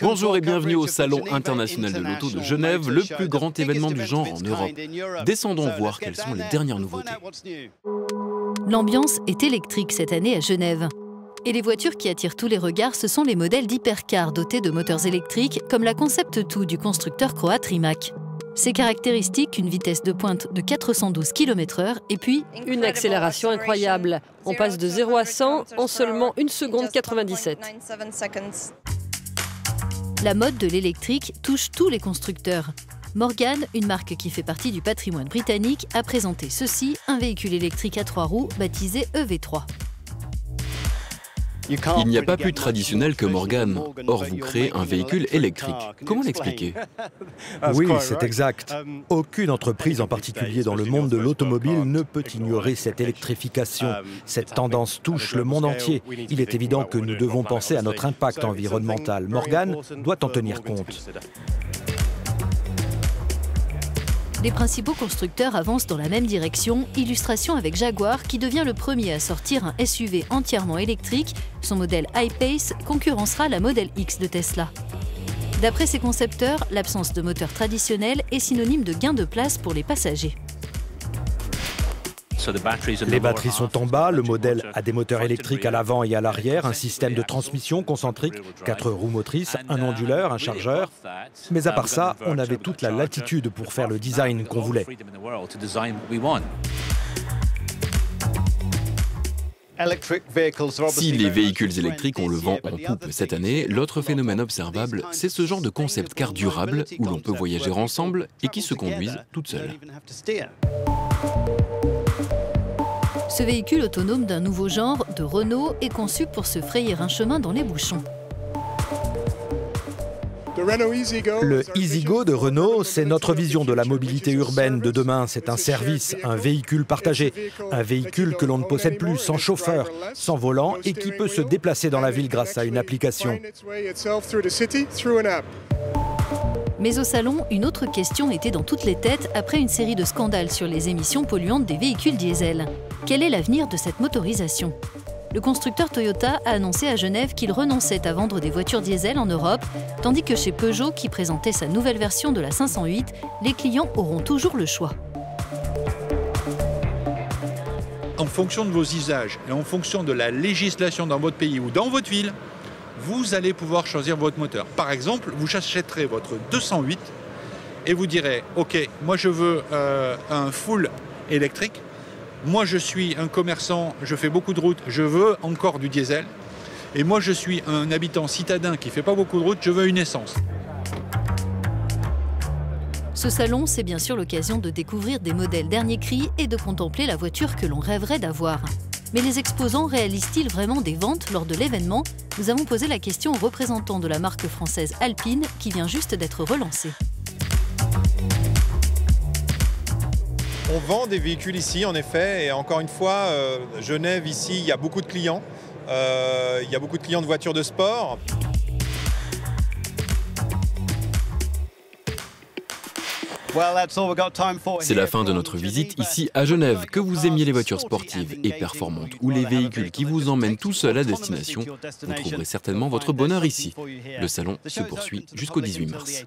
Bonjour et bienvenue au Salon international de l'auto de Genève, le plus grand événement du genre en Europe. Descendons voir quelles sont les dernières nouveautés. L'ambiance est électrique cette année à Genève. Et les voitures qui attirent tous les regards, ce sont les modèles d'hypercars dotés de moteurs électriques, comme la Concept 2 du constructeur croate Rimac. Ses caractéristiques, une vitesse de pointe de 412 km/h et puis une accélération incroyable. On passe de 0 à 100 en seulement 1 seconde 97. La mode de l'électrique touche tous les constructeurs. Morgan, une marque qui fait partie du patrimoine britannique, a présenté ceci, un véhicule électrique à 3 roues baptisé EV3. Il n'y a pas plus traditionnel que Morgan. Or, vous créez un véhicule électrique. Comment l'expliquer? Oui, c'est exact. Aucune entreprise, en particulier dans le monde de l'automobile, ne peut ignorer cette électrification. Cette tendance touche le monde entier. Il est évident que nous devons penser à notre impact environnemental. Morgan doit en tenir compte. Les principaux constructeurs avancent dans la même direction, illustration avec Jaguar qui devient le premier à sortir un SUV entièrement électrique. Son modèle I-Pace concurrencera la Model X de Tesla. D'après ses concepteurs, l'absence de moteur traditionnel est synonyme de gain de place pour les passagers. Les batteries sont en bas, le modèle a des moteurs électriques à l'avant et à l'arrière, un système de transmission concentrique, 4 roues motrices, un onduleur, un chargeur. Mais à part ça, on avait toute la latitude pour faire le design qu'on voulait. Si les véhicules électriques ont le vent en poupe cette année, l'autre phénomène observable, c'est ce genre de concept car durable où l'on peut voyager ensemble et qui se conduisent toutes seules. Ce véhicule autonome d'un nouveau genre, de Renault, est conçu pour se frayer un chemin dans les bouchons. Le EasyGo de Renault, c'est notre vision de la mobilité urbaine de demain. C'est un service, un véhicule partagé, un véhicule que l'on ne possède plus, sans chauffeur, sans volant et qui peut se déplacer dans la ville grâce à une application. Mais au salon, une autre question était dans toutes les têtes après une série de scandales sur les émissions polluantes des véhicules diesel. Quel est l'avenir de cette motorisation? Le constructeur Toyota a annoncé à Genève qu'il renonçait à vendre des voitures diesel en Europe, tandis que chez Peugeot, qui présentait sa nouvelle version de la 508, les clients auront toujours le choix. En fonction de vos usages et en fonction de la législation dans votre pays ou dans votre ville, vous allez pouvoir choisir votre moteur. Par exemple, vous achèterez votre 208 et vous direz « Ok, moi je veux un full électrique. Moi je suis un commerçant, je fais beaucoup de routes, je veux encore du diesel. Et moi je suis un habitant citadin qui ne fait pas beaucoup de routes, je veux une essence. » Ce salon, c'est bien sûr l'occasion de découvrir des modèles dernier cri et de contempler la voiture que l'on rêverait d'avoir. Mais les exposants réalisent-ils vraiment des ventes lors de l'événement? Nous avons posé la question aux représentants de la marque française Alpine qui vient juste d'être relancée. On vend des véhicules ici, en effet, et encore une fois, Genève, ici, il y a beaucoup de clients. Il y a beaucoup de clients de voitures de sport. C'est la fin de notre visite ici à Genève. Que vous aimiez les voitures sportives et performantes ou les véhicules qui vous emmènent tout seul à destination, vous trouverez certainement votre bonheur ici. Le salon se poursuit jusqu'au 18 mars.